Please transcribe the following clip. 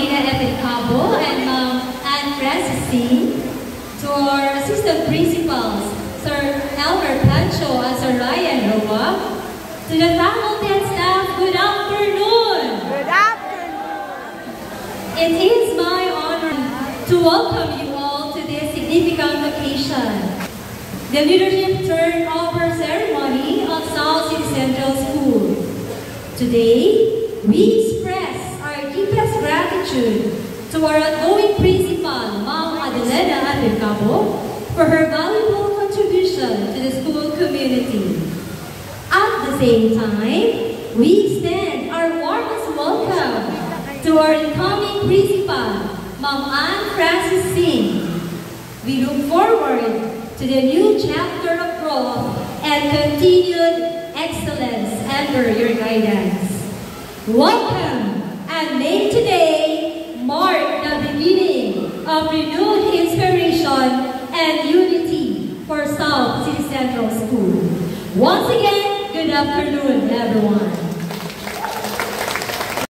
Marina F. Cabo and Ma'am Anne Francis, to our assistant principals, Sir Albert Pancho and Sir Ryan Roa, to the faculty and staff, good afternoon! Good afternoon! It is my honor to welcome you all to this significant occasion, the leadership turnover ceremony of South City Central School. Today, we express our deepest gratitude to our outgoing principal, Ma'am Adelena F. Cabo, for her valuable contribution to the school community. At the same time, we extend our warmest welcome to our incoming principal, Ma'am Anne Francis. We look forward to the new chapter of growth and continued excellence under your guidance. Welcome, and may today mark the beginning of renewed inspiration and unity for South City Central School. Once again, good afternoon, everyone.